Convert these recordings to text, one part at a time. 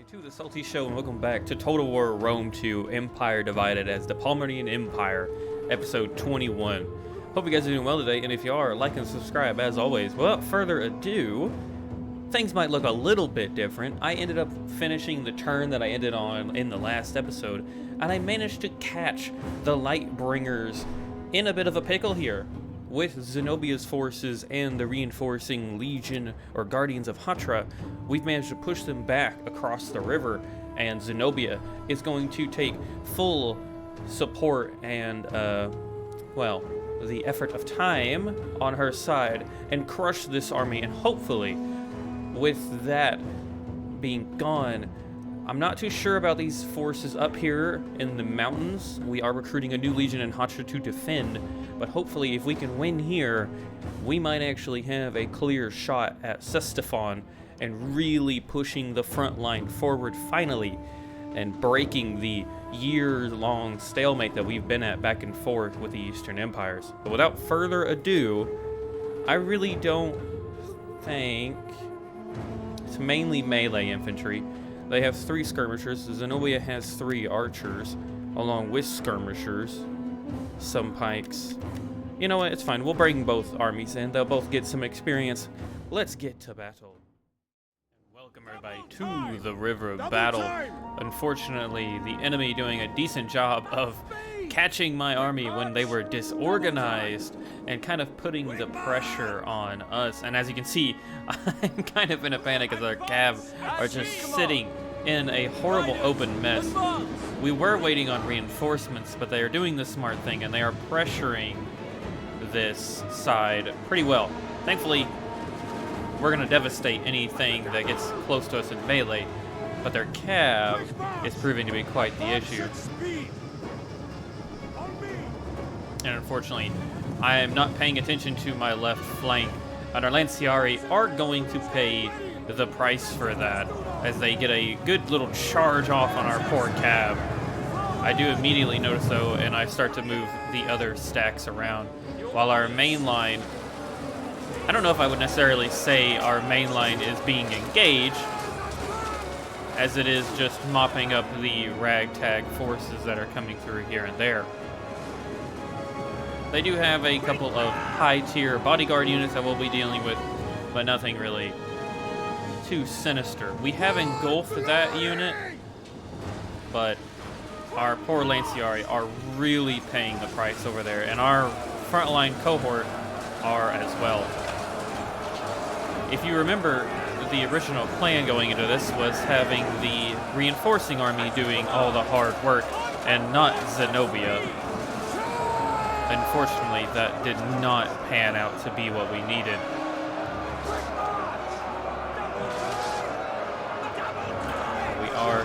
everybody, to the SaltyyShow, and welcome back to Total War Rome 2 Empire Divided as the Palmyra Empire, episode 21. Hope you guys are doing well today, and if you are, like and subscribe as always. Without further ado, things might look a little bit different. I ended up finishing the turn that I ended on in the last episode, and I managed to catch the Lightbringers in a bit of a pickle here. With Zenobia's forces and the reinforcing Legion or Guardians of Hatra, we've managed to push them back across the river, and Zenobia is going to take full support and, well, the effort of time on her side and crush this army, and hopefully, with that being gone, I'm not too sure about these forces up here in the mountains. We are recruiting a new Legion in Hatra to defend, but hopefully if we can win here, we might actually have a clear shot at Ctesiphon and really pushing the front line forward finally and breaking the year-long stalemate that we've been at back and forth with the Eastern Empires. But without further ado, I really don't think it's mainly melee infantry. They have 3 skirmishers. Zenobia has 3 archers, along with skirmishers, some pikes. You know what? It's fine. We'll bring both armies in. They'll both get some experience. Let's get to battle. Welcome everybody to the River of Battle. Unfortunately, the enemy doing a decent job of catching my army when they were disorganized and kind of putting the pressure on us. And as you can see, I'm kind of in a panic as our cav are just sitting in a horrible open mess. We were waiting on reinforcements, but they are doing the smart thing and they are pressuring this side pretty well. Thankfully, we're going to devastate anything that gets close to us in melee, but their cav is proving to be quite the issue. And unfortunately, I am not paying attention to my left flank, and our Lanciari are going to pay the price for that, as they get a good little charge off on our poor cav. I do immediately notice though, and I start to move the other stacks around, while our main line, I don't know if I would necessarily say our main line is being engaged, as it is just mopping up the ragtag forces that are coming through here and there. They do have a couple of high-tier bodyguard units that we'll be dealing with, but nothing really too sinister. We have engulfed that unit, but our poor Lanciari are really paying the price over there, and our frontline cohort are as well. If you remember, the original plan going into this was having the reinforcing army doing all the hard work and not Zenobia. Unfortunately, that did not pan out to be what we needed. We are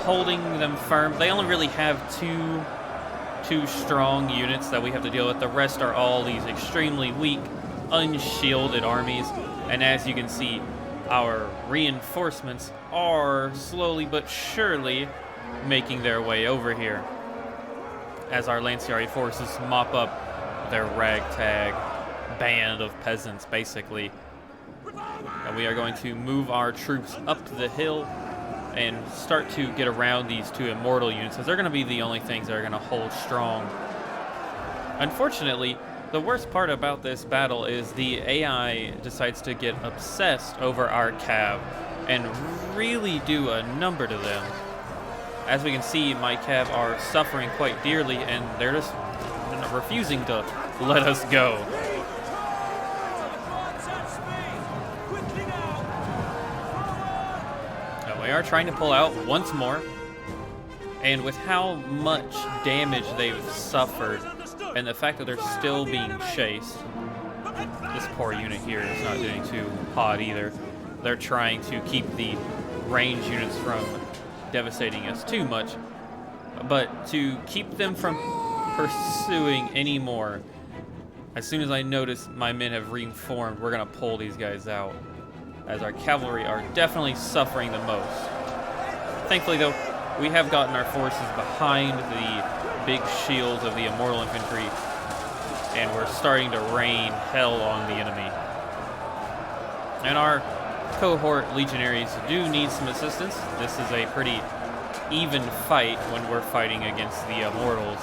holding them firm. They only really have two strong units that we have to deal with. The rest are all these extremely weak, unshielded armies. And as you can see, our reinforcements are slowly but surely making their way over here, as our Lanciari forces mop up their ragtag band of peasants, basically. And we are going to move our troops up the hill and start to get around these 2 immortal units, as they're going to be the only things that are going to hold strong. Unfortunately, the worst part about this battle is the AI decides to get obsessed over our cav and really do a number to them. As we can see, my cav are suffering quite dearly, and they're just refusing to let us go. Now we are trying to pull out once more, and with how much damage they've suffered, and the fact that they're still being chased, this poor unit here is not doing too hot either. They're trying to keep the range units from devastating us too much, but to keep them from pursuing anymore, as soon as I notice my men have reformed, we're going to pull these guys out, as our cavalry are definitely suffering the most. Thankfully though, we have gotten our forces behind the big shields of the immortal infantry, and we're starting to rain hell on the enemy. And our cohort legionaries do need some assistance. This is a pretty even fight when we're fighting against the immortals.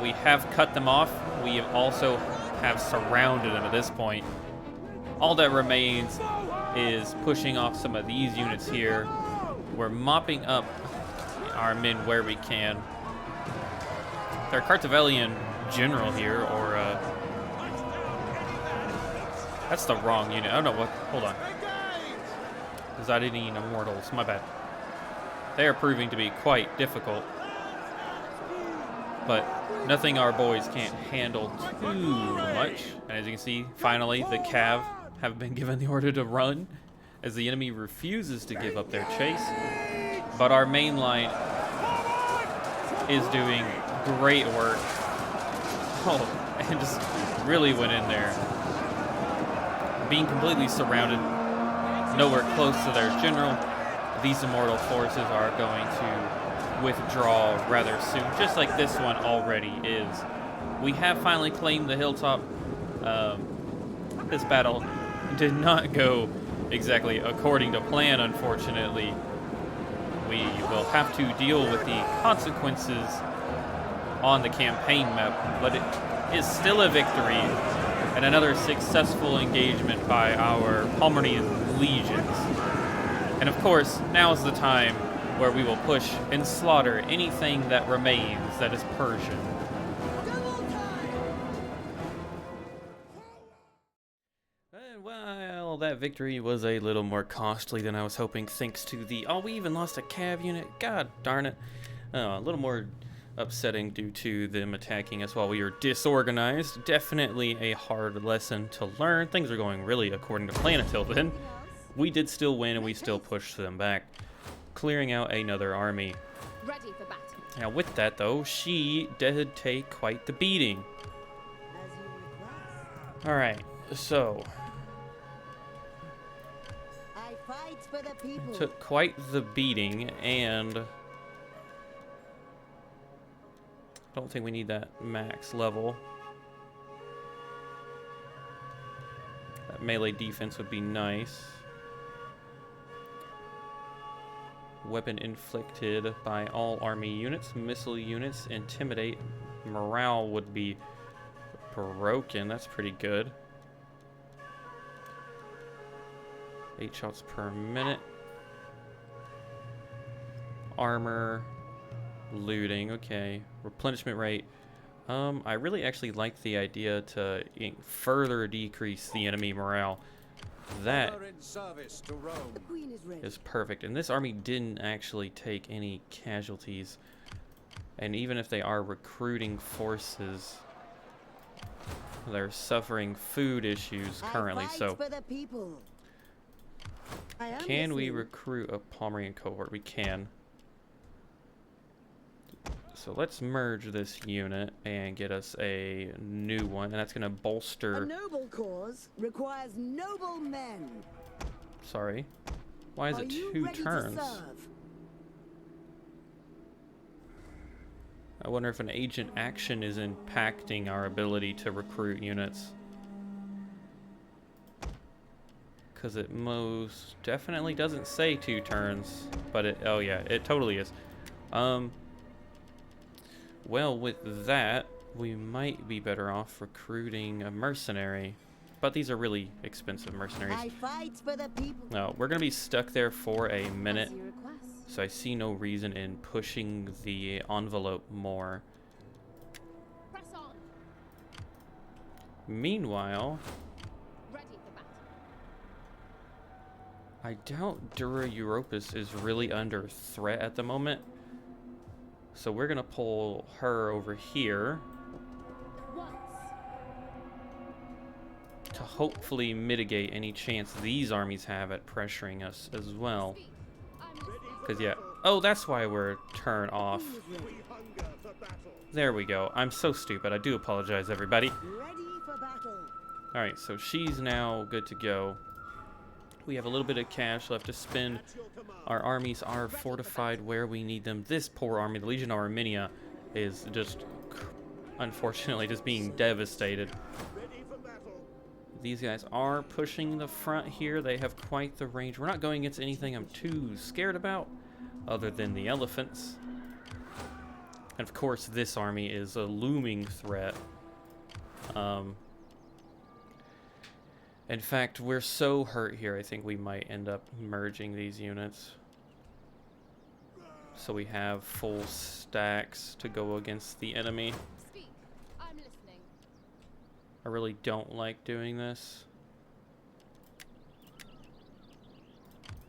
We have cut them off. We also have surrounded them at this point. All that remains is pushing off some of these units here. We're mopping up our men where we can. Their Cartavelian general here, or that's the wrong unit. I don't know what. Hold on. Residing immortals. My bad. They are proving to be quite difficult, but nothing our boys can't handle too much. And as you can see, finally the Cav have been given the order to run, as the enemy refuses to give up their chase. But our main line is doing great work. Oh, and just really went in there. Being completely surrounded, nowhere close to their general, these immortal forces are going to withdraw rather soon, just like this one already is. We have finally claimed the hilltop. This battle did not go exactly according to plan, unfortunately. We will have to deal with the consequences on the campaign map, but it is still a victory and another successful engagement by our Palmyrian legions. And of course, now is the time where we will push and slaughter anything that remains that is Persian. And while that victory was a little more costly than I was hoping, thanks to the... Oh, we even lost a cav unit. God darn it. A little more upsetting due to them attacking us while we were disorganized. Definitely a hard lesson to learn. Things are going really according to plan until then. We did still win, and we still pushed them back, clearing out another army. Ready for battle. Now with that though, she did take quite the beating. Alright, so I fight for the people. took quite the beating, and I don't think we need that max level. That melee defense would be nice. Weapon inflicted by all army units. Missile units intimidate. Morale would be broken. That's pretty good. 8 shots per minute. Armor. Looting. Okay. Replenishment rate. I really actually like the idea to further decrease the enemy morale. That is perfect. And this army didn't actually take any casualties. And even if they are recruiting forces, they're suffering food issues currently. So can we recruit a Palmyrian cohort? We can. So let's merge this unit and get us a new one, and that's going to bolster... A noble cause requires noble men. Sorry. Why is it 2 turns? I wonder if an agent action is impacting our ability to recruit units. Because it most definitely doesn't say 2 turns, but it... Oh yeah, it totally is. Well, with that, we might be better off recruiting a mercenary. But these are really expensive mercenaries. I fight for the people. No, we're going to be stuck there for a minute. So I see no reason in pushing the envelope more. Press on. Meanwhile, Ready for battle. I doubt Dura Europus is really under threat at the moment. So we're going to pull her over here to hopefully mitigate any chance these armies have at pressuring us as well. Because, yeah. Oh, that's why we're turn off. There we go. I'm so stupid. I do apologize, everybody. Alright, so she's now good to go. We have a little bit of cash left to spend. Our armies are fortified where we need them. This poor army, the Legion of Armenia, is just unfortunately just being devastated. These guys are pushing the front here. They have quite the range. We're not going against anything I'm too scared about, other than the elephants. And of course, this army is a looming threat. In fact, we're so hurt here, I think we might end up merging these units. So we have full stacks to go against the enemy. Speak. I'm listening. I really don't like doing this.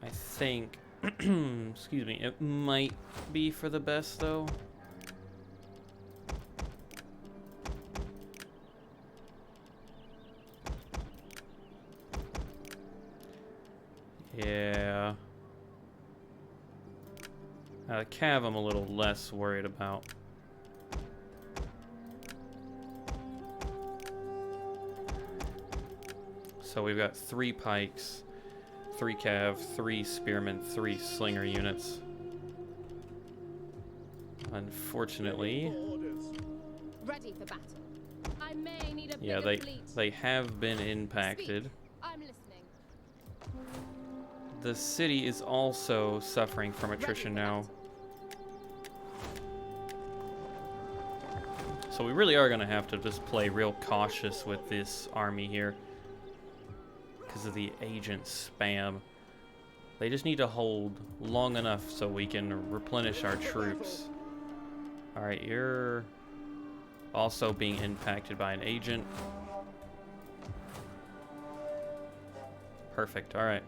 I think, excuse me, it might be for the best though. Yeah. Cav I'm a little less worried about. So we've got 3 pikes, 3 cav, 3 spearmen, 3 slinger units. Unfortunately, Ready for battle. I may need a yeah, bigger fleet. they have been impacted. Speak. I'm listening. The city is also suffering from attrition now. So we really are going to have to just play real cautious with this army here because of the agent spam. They just need to hold long enough so we can replenish our troops. Alright, you're also being impacted by an agent. Perfect, alright.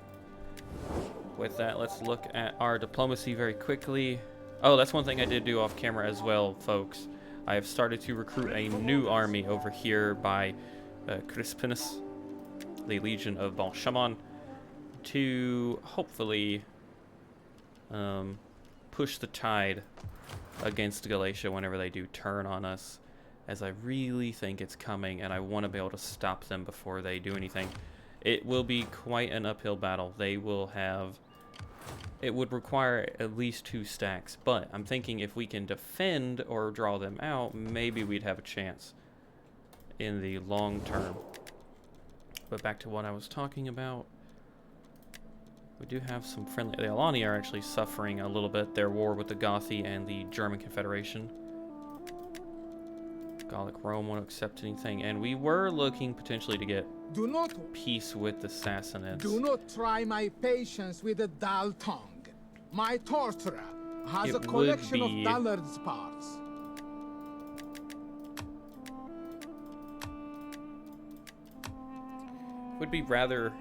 With that, let's look at our diplomacy very quickly. Oh, that's one thing I did do off camera as well, folks. I have started to recruit a new army over here by Crispinus, the Legion of Balshamon, to hopefully push the tide against Galatia whenever they do turn on us, as I really think it's coming and I want to be able to stop them before they do anything. It will be quite an uphill battle. They will have... It would require at least 2 stacks, but I'm thinking if we can defend or draw them out, maybe we'd have a chance in the long term. But back to what I was talking about. We do have some friendly... The Alani are actually suffering a little bit. Their war with the Gothi and the German Confederation. Gallic Rome won't accept anything, and we were looking potentially to get peace with the Sassanids. Do not try my patience with a dull tongue. My torturer has a collection of dullards' parts. Would be rather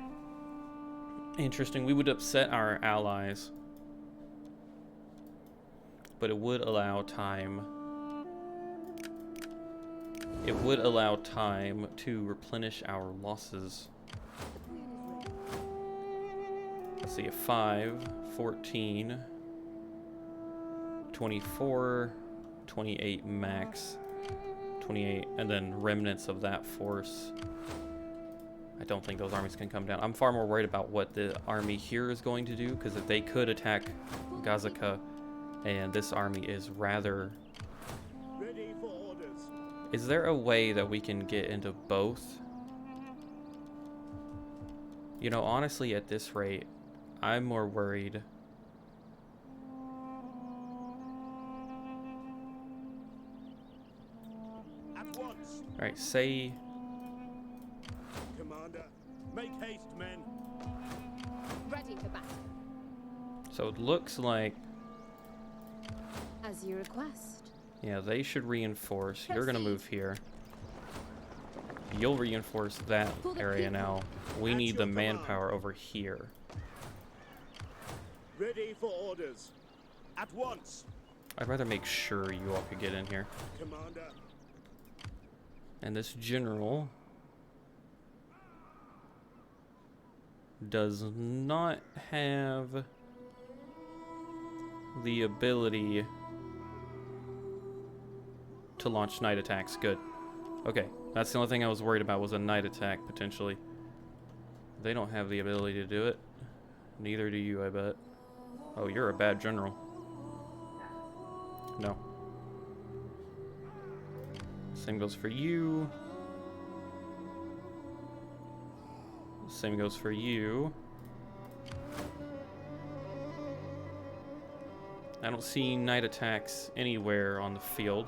interesting. We would upset our allies, but it would allow time. It would allow time to replenish our losses. Let's see, a 5, 14, 24, 28 max, 28, and then remnants of that force. I don't think those armies can come down. I'm far more worried about what the army here is going to do, because if they could attack Gazaka, and this army is rather... Ready for orders. Is there a way that we can get into both? You know, honestly, at this rate, I'm more worried. At once. Alright, say... Commander, make haste, men. Ready for battle. So it looks like... As you request. Yeah, they should reinforce. You're gonna move here. You'll reinforce that area now. We need the manpower over here. Ready for orders. At once. I'd rather make sure you all could get in here. Commander. And this general does not have the ability to launch night attacks. Good. Okay, that's the only thing I was worried about, was a night attack potentially. They don't have the ability to do it. Neither do you, I bet. Oh, you're a bad general. No. Same goes for you. Same goes for you. I don't see night attacks anywhere on the field.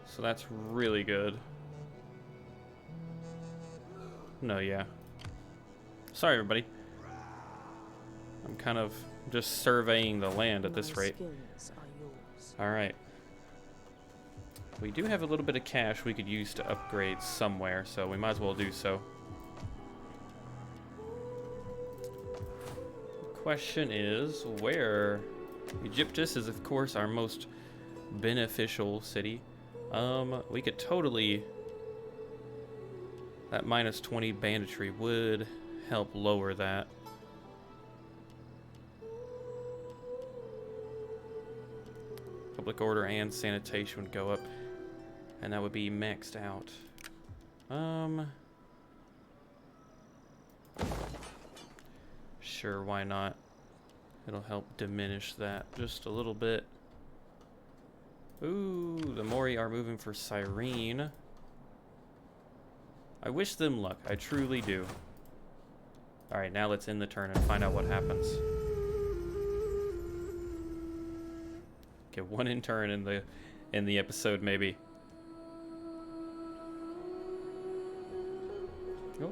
So that's really good. No, yeah. Sorry, everybody. I'm kind of just surveying the land at this rate. Alright. We do have a little bit of cash we could use to upgrade somewhere, so we might as well do so. The question is, where? Egyptus is, of course, our most beneficial city. We could totally... That minus 20 banditry would help lower that. Public order and sanitation would go up, and that would be maxed out. Sure, why not? It'll help diminish that just a little bit. Ooh, the Mori are moving for Cyrene. I wish them luck. I truly do. Alright, now let's end the turn and find out what happens. Get one in turn in the episode, maybe. Oh.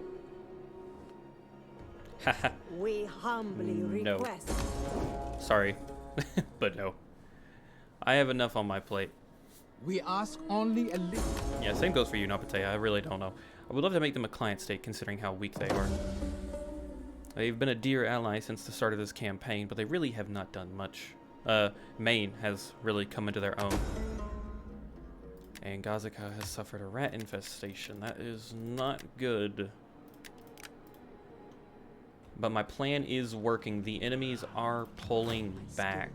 Haha. We humbly No. request. Sorry. But no. I have enough on my plate. We ask only a little. Yeah, same goes for you, Napatea. I really don't know. I would love to make them a client state, considering how weak they are. They've been a dear ally since the start of this campaign, but they really have not done much. Maine has really come into their own. And Gazaka has suffered a rat infestation. That is not good. But my plan is working. The enemies are pulling back.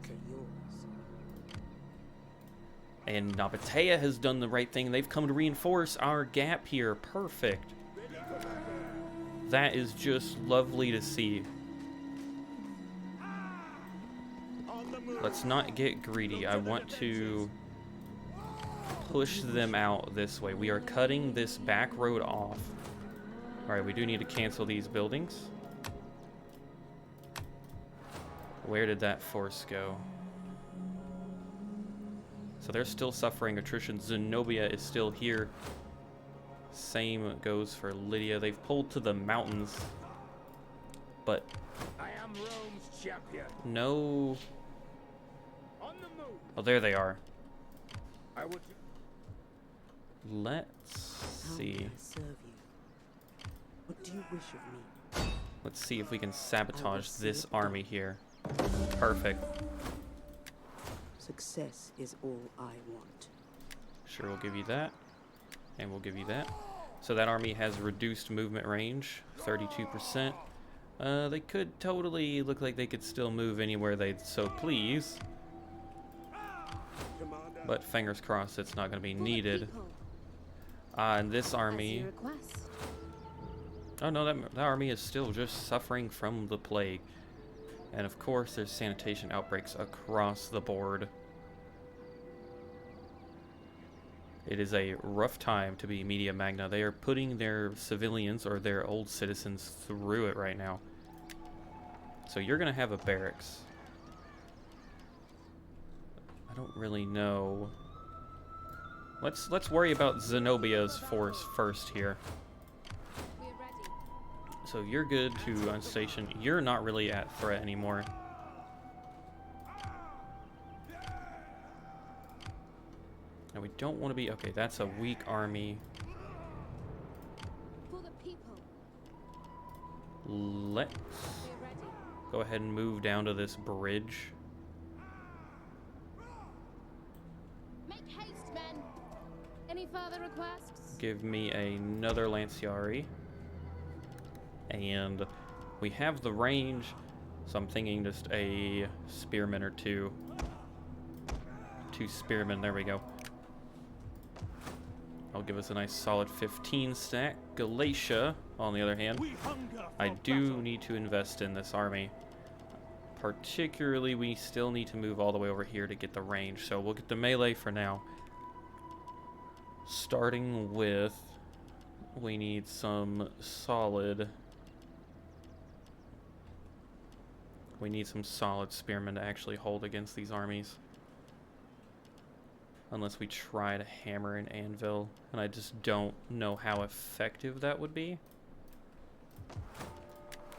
And Nabatea has done the right thing. They've come to reinforce our gap here. Perfect. That is just lovely to see. Let's not get greedy. I want to push them out this way. We are cutting this back road off. Alright, we do need to cancel these buildings. Where did that force go? So they're still suffering attrition. Zenobia is still here. Same goes for Lydia. They've pulled to the mountains. But I am Rome's champion. no... On the move. Oh, there they are. I would. Let's How see. may I serve you? What do you wish of me? Let's see if we can sabotage this army here. Perfect. Success is all I want. Sure, we'll give you that. And we'll give you that. So that army has reduced movement range, 32%. They could totally look like they could still move anywhere they'd so please. Commander. But fingers crossed it's not going to be For the needed. people, And this as army... you request. Oh no, that army is still just suffering from the plague. And of course there's sanitation outbreaks across the board. It is a rough time to be Media Magna. They are putting their civilians or their old citizens through it right now. So you're gonna have a barracks. I don't really know. Let's worry about Zenobia's force first here. We're ready. So you're good to unstation. You're not really at threat anymore. And we don't want to be... Okay, that's a weak army. For the people. Let's We're ready. go ahead and move down to this bridge. Make haste, men. Any further requests? Give me another Lanciari. And we have the range, so I'm thinking just a spearman or two. 2 spearmen, there we go. I'll give us a nice solid 15 stack. Galatia, on the other hand, We hunger for I do battle. need to invest in this army. Particularly, we still need to move all the way over here to get the range. So we'll get the melee for now. Starting with, we need some solid. We need some solid spearmen to actually hold against these armies. Unless we try to hammer an anvil, and I just don't know how effective that would be.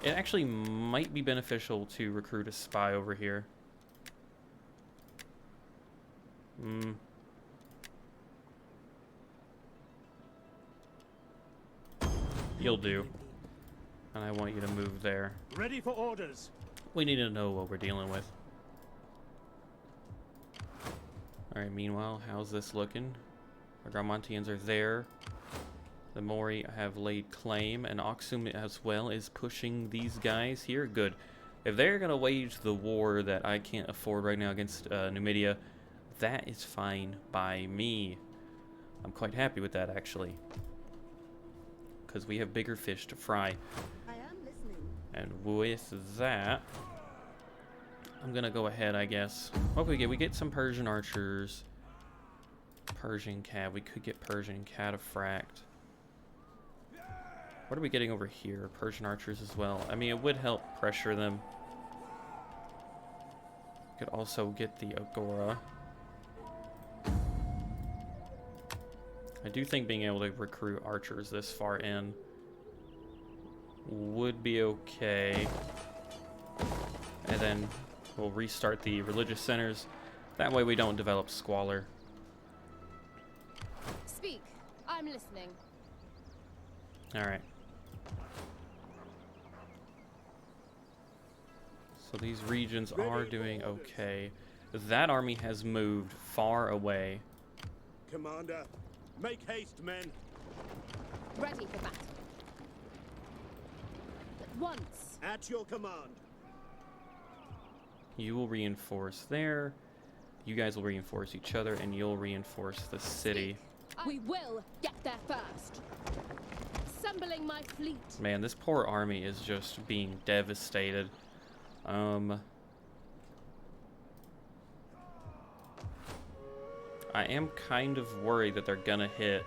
It actually might be beneficial to recruit a spy over here. You'll do. And I want you to move there. Ready for orders. We need to know what we're dealing with. Alright, meanwhile, how's this looking? Our Garmontians are there. The Mori have laid claim, and Oxum as well is pushing these guys here. Good. If they're going to wage the war that I can't afford right now against Numidia, that is fine by me. I'm quite happy with that, actually. Because we have bigger fish to fry. I am listening. And with that, I'm going to go ahead, I guess. What we get? We get some Persian archers. Persian cat. We could get Persian cataphract. What are we getting over here? Persian archers as well. I mean, it would help pressure them. Could also get the Agora. I do think being able to recruit archers this far in would be okay. And then we'll restart the religious centers. That way we don't develop squalor. Speak. I'm listening. Alright. So these regions are doing okay. That army has moved far away. Commander, make haste, men. Ready for battle. At once. At your command. You will reinforce there. You guys will reinforce each other, and you'll reinforce the city. We will get there first. Assembling my fleet. Man, this poor army is just being devastated. I am kind of worried that they're gonna hit.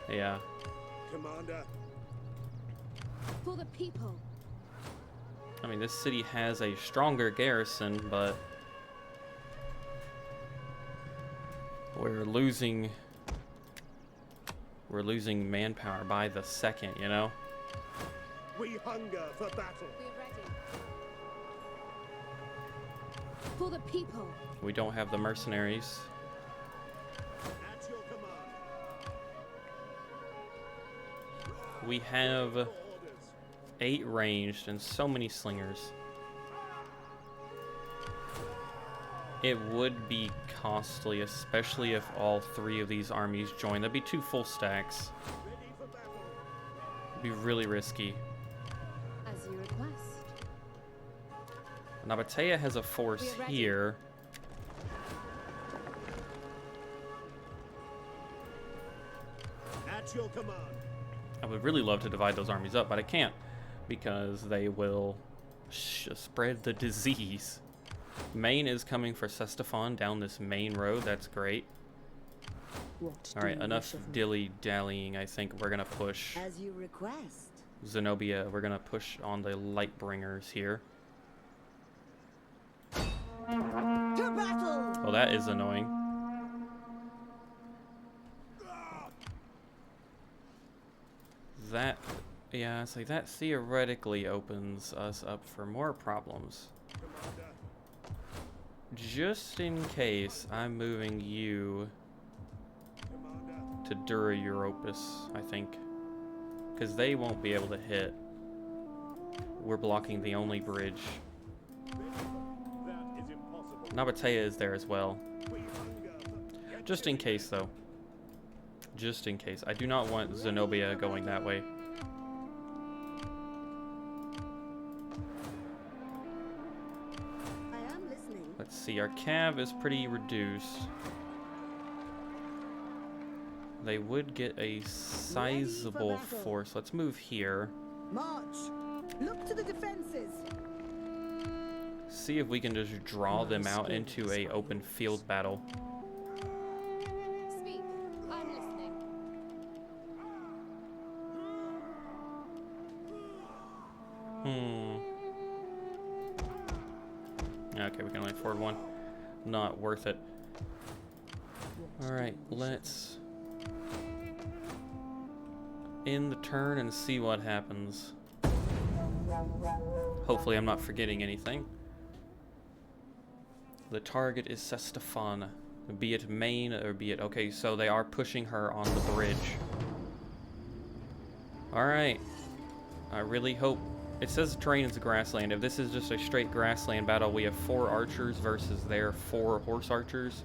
Yeah. Commander. For the people. I mean, this city has a stronger garrison, but we're losing manpower by the second, you know? We hunger for battle. We're ready. For the people. We don't have the mercenaries. At your command. We have 8 ranged and so many slingers. It would be costly, especially if all 3 of these armies join. That'd be 2 full stacks. Ready for battle. It'd be really risky. As you request. Nabatea has a force We are ready. here. At your command. I would really love to divide those armies up, but I can't because they will spread the disease. Maine is coming for Ctesiphon down this main road. That's great. All right, enough dilly-dallying. I think we're going to push As you request. Zenobia. We're going to push on the Lightbringers here. To battle! Well, that is annoying. That, yeah, it's like that theoretically opens us up for more problems. Commander. Just in case, I'm moving you Commander. to Dura Europus, I think. Because they won't be able to hit. We're blocking the only bridge. That is impossible. Nabatea is there as well. We hunger for... Just in case, though. Just in case. I do not want Zenobia going that way. I am listening. Let's see, our cav is pretty reduced. They would get a sizable force. Let's move here. March! Look to the defenses. See if we can just draw them out into a open field battle. Speak. I'm listening. Okay, we can only afford one. Not worth it. Alright, let's end the turn and see what happens. Hopefully I'm not forgetting anything. The target is Ctesiphon. Be it main or be it... Okay, so they are pushing her on the bridge. Alright. I really hope... It says the terrain is a grassland. If this is just a straight grassland battle, we have 4 archers versus their 4 horse archers.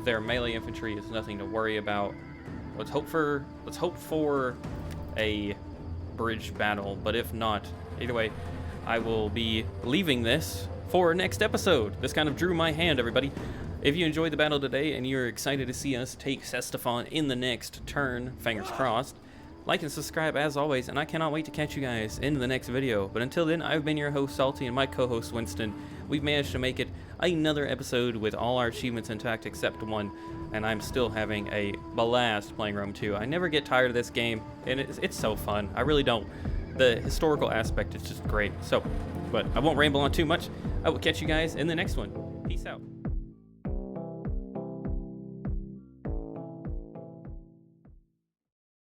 Their melee infantry is nothing to worry about. Let's hope for a bridge battle, but if not, either way, I will be leaving this for next episode. This kind of drew my hand, everybody. If you enjoyed the battle today and you're excited to see us take Ctesiphon in the next turn, fingers crossed, like and subscribe as always, and I cannot wait to catch you guys in the next video. But until then, I've been your host Saltyy and my co-host Winston. We've managed to make it another episode with all our achievements intact except one, and I'm still having a blast playing Rome 2. I never get tired of this game, and it's so fun. I really don't. The historical aspect is just great. So, but I won't ramble on too much. I will catch you guys in the next one. Peace out.